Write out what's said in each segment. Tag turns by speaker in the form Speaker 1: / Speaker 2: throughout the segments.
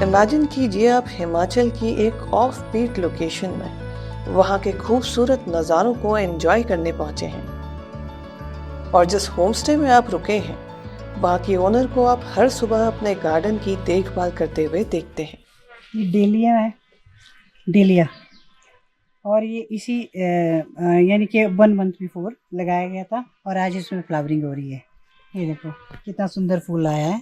Speaker 1: Imagine कीजिए आप हिमाचल की एक ऑफ बीट लोकेशन में वहाँ के खूबसूरत नज़ारों को एंजॉय करने पहुँचे हैं और जिस होमस्टे में आप रुके हैं वहाँ की ओनर को आप हर सुबह अपने गार्डन की देखभाल करते हुए देखते हैं।
Speaker 2: ये डेलिया है, डेलिया, और ये इसी यानी कि 1 मंथ बिफोर लगाया गया था और आज इसमें फ्लावरिंग हो रही है। ये देखो कितना सुंदर फूल आया है।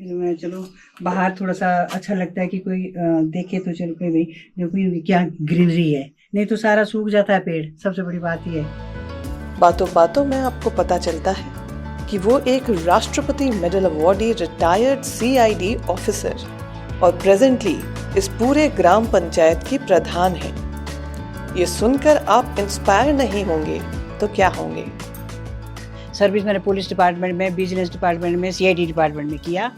Speaker 2: मैं चलो बाहर थोड़ा सा अच्छा लगता है कि कोई देखे तो चलो भाई देखो क्या ग्रीनरी है, नहीं तो सारा सूख जाता है पेड़। सबसे बड़ी बात ये है।
Speaker 1: बातों बातों में आपको पता चलता है कि वो एक राष्ट्रपति medal awardee retired CID officer और प्रेजेंटली इस पूरे ग्राम पंचायत की प्रधान है। ये सुनकर आप इंस्पायर नहीं होंगे तो क्या होंगे।
Speaker 2: सर्विस मैंने पुलिस डिपार्टमेंट में, बिजनेस डिपार्टमेंट में, CID डिपार्टमेंट में किया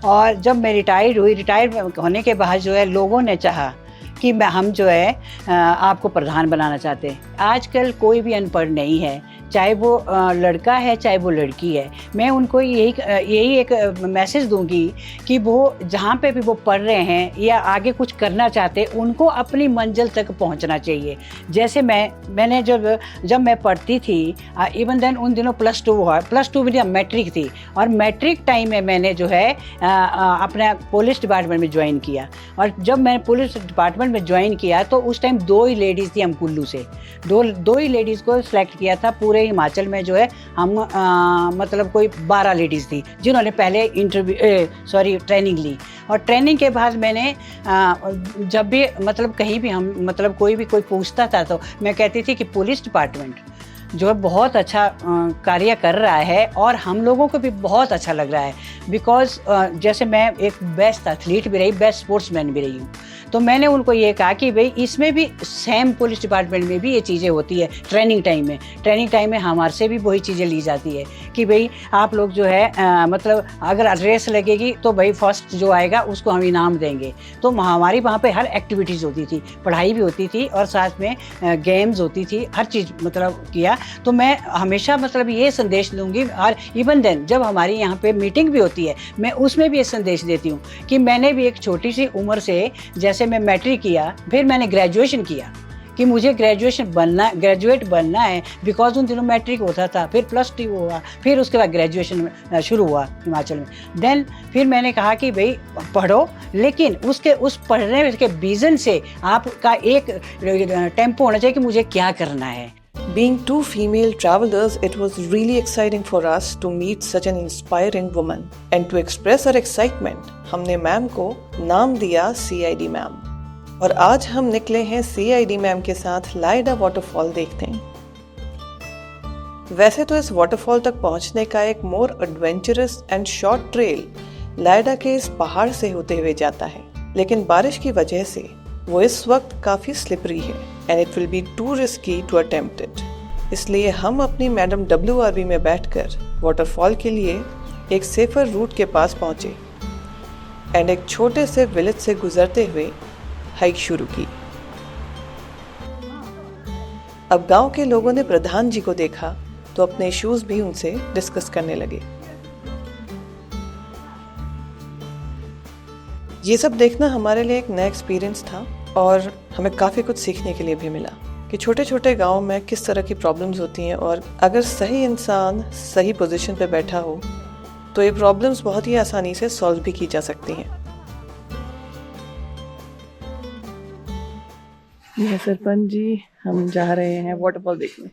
Speaker 2: और जब मैं रिटायर्ड हुई, रिटायर्ड होने के बाद जो है लोगों ने चाहा कि हम जो है आपको प्रधान बनाना चाहते हैं। आजकल कोई भी अनपढ़ नहीं है, चाहे वो लड़का है चाहे वो लड़की है। मैं उनको यही एक मैसेज दूंगी कि वो जहाँ पे भी वो पढ़ रहे हैं या आगे कुछ करना चाहते हैं उनको अपनी मंजिल तक पहुँचना चाहिए। जैसे मैंने जब मैं पढ़ती थी इवन देन उन दिनों +2 हुआ, +2 में मैट्रिक थी और मैट्रिक टाइम में मैंने जो है अपना पुलिस डिपार्टमेंट में ज्वाइन किया। और जब मैंने पुलिस डिपार्टमेंट में ज्वाइन किया तो उस टाइम 2 ही लेडीज़ थी, हम कुल्लू से दो ही लेडीज़ को सिलेक्ट किया था। पूरे हिमाचल में जो है हम मतलब कोई 12 लेडीज़ थी जिन्होंने पहले ट्रेनिंग ली। और ट्रेनिंग के बाद मैंने जब भी मतलब कहीं भी हम मतलब कोई पूछता था तो मैं कहती थी कि पुलिस डिपार्टमेंट जो है बहुत अच्छा कार्य कर रहा है और हम लोगों को भी बहुत अच्छा लग रहा है। बिकॉज़ जैसे मैं एक बेस्ट एथलीट भी रही, बेस्ट स्पोर्ट्समैन भी रही हूँ, तो मैंने उनको ये कहा कि भाई इसमें भी सेम पुलिस डिपार्टमेंट में भी ये चीज़ें होती है। ट्रेनिंग टाइम में हमारे से भी वही चीज़ें ली जाती है कि भाई आप लोग जो है मतलब अगर रेस लगेगी तो भाई फर्स्ट जो आएगा उसको हम इनाम देंगे। तो हमारी वहाँ पे हर एक्टिविटीज़ होती थी, पढ़ाई भी होती थी और साथ में गेम्स होती थी, हर चीज़ मतलब किया। तो मैं हमेशा मतलब ये संदेश दूंगी और इवन देन जब हमारी यहाँ पे मीटिंग भी होती है मैं उसमें भी ये संदेश देती हूँ कि मैंने भी एक छोटी सी उम्र से, जैसे मैं मैट्रिक किया फिर मैंने ग्रेजुएशन किया कि मुझे ग्रेजुएट बनना है। बिकॉज उन दिनों मैट्रिक होता था, फिर +2 हुआ, फिर उसके बाद ग्रेजुएशन शुरू हुआ हिमाचल में। देन फिर मैंने कहा कि भाई पढ़ो, लेकिन उस पढ़ने के विजन से आपका एक टेम्पो होना चाहिए कि मुझे क्या करना है।
Speaker 1: Being 2 female travelers, it was really exciting for us to meet such an inspiring woman. And to express our excitement, हमने मैम को नाम दिया CID मैम। और आज हम निकले हैं CID मैम के साथ लाइडा वाटरफॉल देखते हैं। वैसे तो इस वाटरफॉल तक पहुंचने का एक मोर adventurous and short trail lidar के इस पहाड़ से होते हुए जाता है, लेकिन बारिश की वजह से वो इस वक्त काफ़ी स्लिपरी है and it will be too risky to attempt it. इसलिए हम अपनी मैडम WRV में बैठकर वाटरफॉल के लिए एक सेफर रूट के पास पहुंचे एंड एक छोटे से विलेज से गुजरते हुए हाइक शुरू की। अब गांव के लोगों ने प्रधान जी को देखा तो अपने इश्यूज भी उनसे डिस्कस करने लगे। ये सब देखना हमारे लिए एक नया एक्सपीरियंस था और हमें काफ़ी कुछ सीखने के लिए भी मिला कि छोटे छोटे गांव में किस तरह की प्रॉब्लम्स होती हैं और अगर सही इंसान सही पोजीशन पे बैठा हो तो ये प्रॉब्लम्स बहुत ही आसानी से सॉल्व भी की जा सकती हैं। ये सरपंच जी, हम जा रहे हैं वाटरफॉल देखने।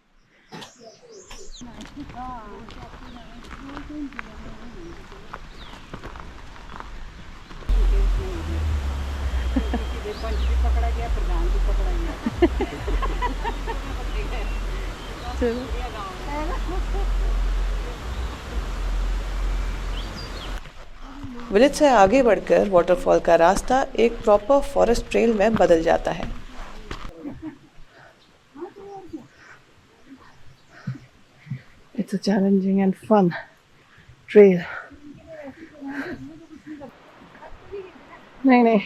Speaker 2: पकड़ा गया, प्रधान भी पकड़ा गया।
Speaker 1: विलेज से आगे बढ़कर वाटरफॉल का रास्ता एक प्रॉपर फॉरेस्ट ट्रेल में बदल जाता है। It's a challenging and fun trail. नहीं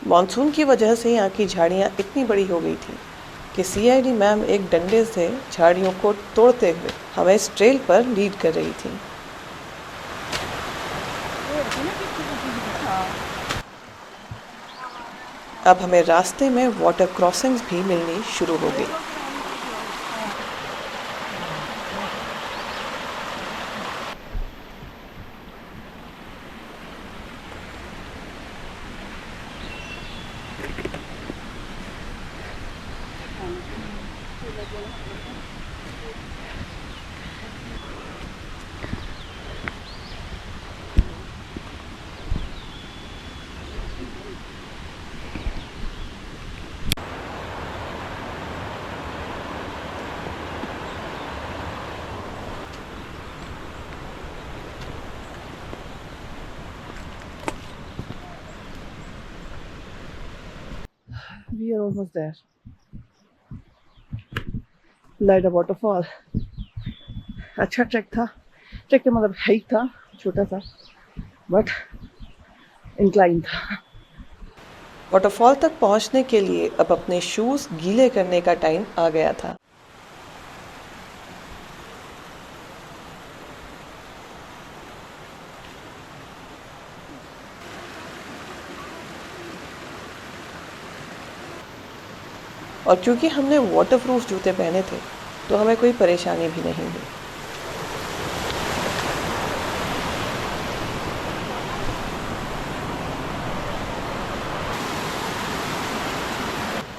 Speaker 1: मॉनसून की वजह से यहाँ की झाड़ियाँ इतनी बड़ी हो गई थी कि सीआईडी मैम एक डंडे से झाड़ियों को तोड़ते हुए हमें इस ट्रेल पर लीड कर रही थी। अब हमें रास्ते में वाटर क्रॉसिंग्स भी मिलनी शुरू हो गई। We are almost there. लाइडा वाटरफॉल। अच्छा ट्रैक था। ट्रैक का मतलब हाइक था, छोटा सा बट इंक्लाइन था। वाटरफॉल तक पहुंचने के लिए अब अपने शूज गीले करने का टाइम आ गया था। और क्योंकि हमने वाटरप्रूफ जूते पहने थे तो हमें कोई परेशानी भी नहीं हुई।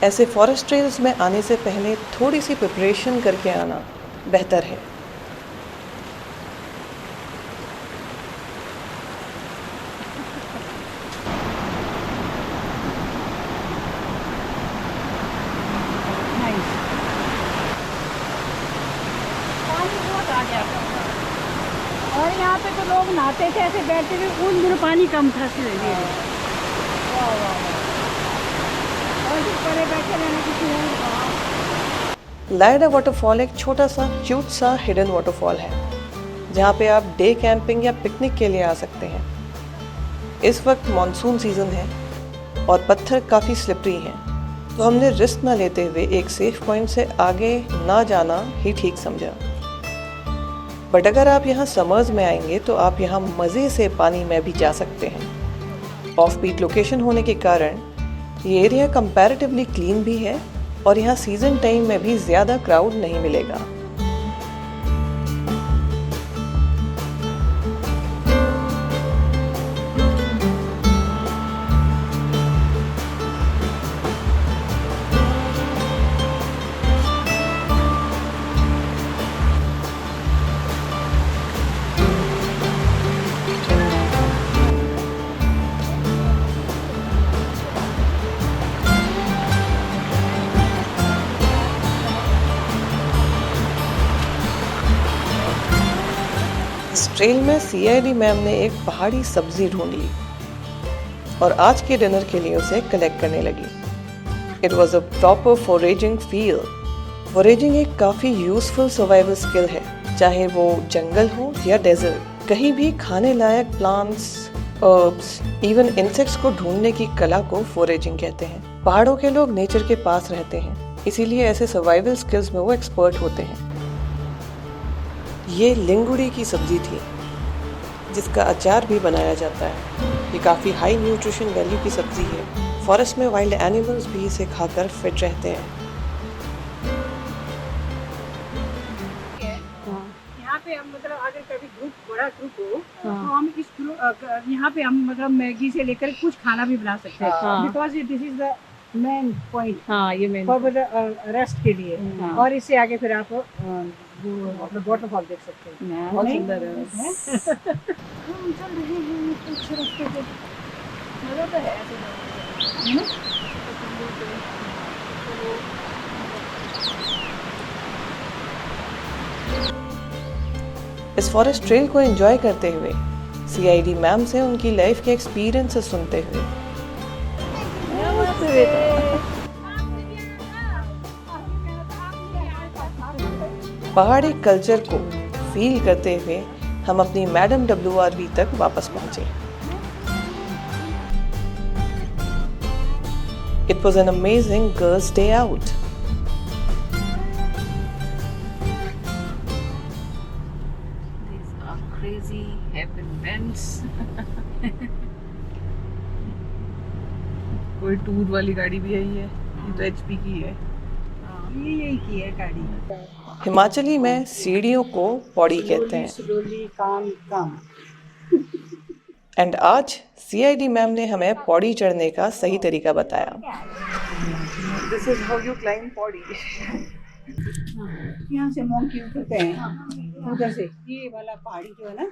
Speaker 1: ऐसे फॉरेस्ट ट्रेल्स में आने से पहले थोड़ी सी प्रिपरेशन करके आना बेहतर है।
Speaker 2: और यहाँ पे तो लोग नहाते थे, ऐसे बैठते थे, उन दिनों पानी कम था इसलिए। और परे बैठे रहने की।
Speaker 1: लाइडा वाटरफॉल एक छोटा सा क्यूट सा हिडन वाटरफॉल है जहाँ पे आप डे कैंपिंग या पिकनिक के लिए आ सकते हैं। इस वक्त मॉनसून सीजन है और पत्थर काफ़ी स्लिपरी हैं, तो हमने रिस्क ना लेते हुए एक सेफ पॉइंट से आगे ना जाना ही ठीक समझा। बट अगर आप यहाँ समर्स में आएंगे तो आप यहाँ मज़े से पानी में भी जा सकते हैं। ऑफ बीट लोकेशन होने के कारण ये एरिया कंपैरेटिवली क्लीन भी है और यहाँ सीजन टाइम में भी ज़्यादा क्राउड नहीं मिलेगा। इस ट्रेल में सीआईडी मैम ने एक पहाड़ी सब्जी ढूंढ ली और आज के डिनर के लिए उसे कलेक्ट करने लगी। It was a proper foraging field. Foraging एक काफ़ी यूजफुल सर्वाइवल स्किल है, चाहे वो जंगल हो या डेजर्ट। कहीं भी खाने लायक प्लांट्स, हर्ब्स, इवन इंसेक्ट्स को ढूंढने की कला को फॉरेजिंग कहते हैं। पहाड़ों के लोग नेचर के पास रहते हैं, इसीलिए ऐसे सर्वाइवल स्किल्स में वो एक्सपर्ट होते हैं। ये लिंगुड़ी की सब्जी थी जिसका अचार भी बनाया जाता है। ये काफ़ी हाई न्यूट्रिशन वैल्यू की सब्जी है। फॉरेस्ट में वाइल्ड एनिमल्स भी इसे खाकर फिट रहते हैं।
Speaker 2: यहाँ पे हम मतलब अगर कभी बड़ा ग्रुप हो तो हम इस यहाँ पे हम मतलब मैगी से लेकर कुछ खाना भी बना सकते हैं, because this is the main point. हाँ, ये मेन फॉर रेस्ट के लिए। और इससे आगे फिर आप अपना वाटरफॉल देख सकते हैं, बहुत सुंदर है। हम चल रहे हैं कुछ रास्ते पे, मजा तो है ऐसे ना।
Speaker 1: इस फॉरेस्ट ट्रेल को एंजॉय करते हुए सीआईडी मैम से उनकी लाइफ के एक्सपीरियंसेस सुनते हुए पहाड़ी कल्चर को फील करते हुए हम अपनी मैडम WRV तक वापस पहुंचे। It was an amazing girls' day out.
Speaker 3: These are crazy happenings.
Speaker 4: कोई टूर वाली गाड़ी भी आई है, ये तो HP की है।
Speaker 2: ये यही की है गाड़ी।
Speaker 1: हिमाचली में सीढ़ियों को पौड़ी कहते हैं।
Speaker 2: स्लोली काम काम।
Speaker 1: एंड आज CID मैम ने हमें पौड़ी चढ़ने का सही तरीका बताया।
Speaker 4: This is how you climb Pauri.
Speaker 2: यहाँ से मोंकी उतरते हैं, उधर से ये वाला पहाड़ी जो है ना,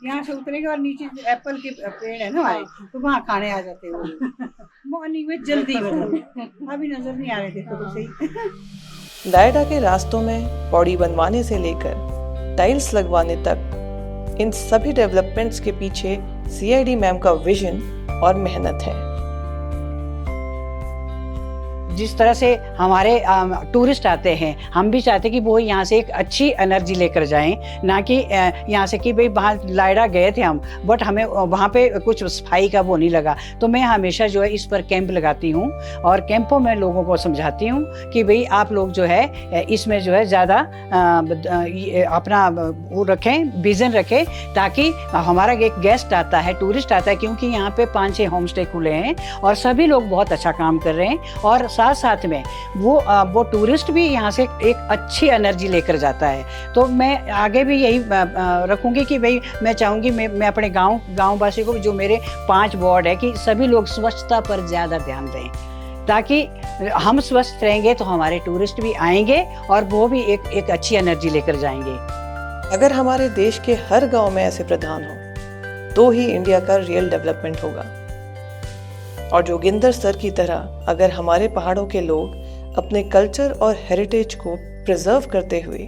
Speaker 2: यहाँ से उतरेंगे और नीचे एप्पल के पेड़ है ना हमारे, तो वहाँ खाने आ जाते हैं वो। मॉर्निंग में जल्दी, मतलब अभी नजर नहीं आ रहे थे तो सही।
Speaker 1: लायडा के रास्तों में पौड़ी बनवाने से लेकर टाइल्स लगवाने तक इन सभी डेवलपमेंट्स के पीछे CID मैम का विजन और मेहनत है।
Speaker 2: जिस तरह से हमारे टूरिस्ट आते हैं, हम भी चाहते हैं कि वो यहाँ से एक अच्छी एनर्जी लेकर जाएं, ना कि यहाँ से कि भाई वहाँ लायडा गए थे हम, बट हमें वहाँ पे कुछ सफाई का वो नहीं लगा। तो मैं हमेशा जो है इस पर कैंप लगाती हूँ और कैंपों में लोगों को समझाती हूँ कि भाई आप लोग जो है इसमें जो है ज़्यादा अपना वो रखें, विजन रखें, ताकि हमारा एक गेस्ट आता है, टूरिस्ट आता है, क्योंकि यहाँ पे 5-6 होम स्टे खुले हैं और सभी लोग बहुत अच्छा काम कर रहे हैं और साथ में वो टूरिस्ट भी यहाँ से एक अच्छी एनर्जी लेकर जाता है। तो मैं आगे भी यही रखूँगी कि भाई मैं चाहूँगी मैं अपने गाँव वासी को, जो मेरे 5 वार्ड है, कि सभी लोग स्वच्छता पर ज़्यादा ध्यान दें, ताकि हम स्वस्थ रहेंगे तो हमारे टूरिस्ट भी आएंगे और वो भी एक अच्छी एनर्जी लेकर जाएंगे।
Speaker 1: अगर हमारे देश के हर गांव में ऐसे प्रधान हो तो ही इंडिया का रियल डेवलपमेंट होगा। और जोगिंदर सर की तरह अगर हमारे पहाड़ों के लोग अपने कल्चर और हेरिटेज को प्रिजर्व करते हुए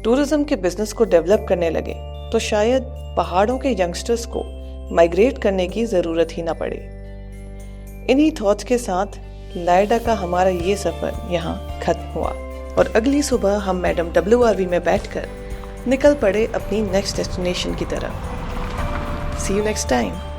Speaker 1: टूरिज्म के बिजनेस को डेवलप करने लगे तो शायद पहाड़ों के यंगस्टर्स को माइग्रेट करने की ज़रूरत ही ना पड़े। इन्हीं थॉट्स के साथ लायडा का हमारा ये सफ़र यहाँ खत्म हुआ और अगली सुबह हम मैडम WRV में बैठकर निकल पड़े अपनी नेक्स्ट डेस्टिनेशन की तरफ। See you next time.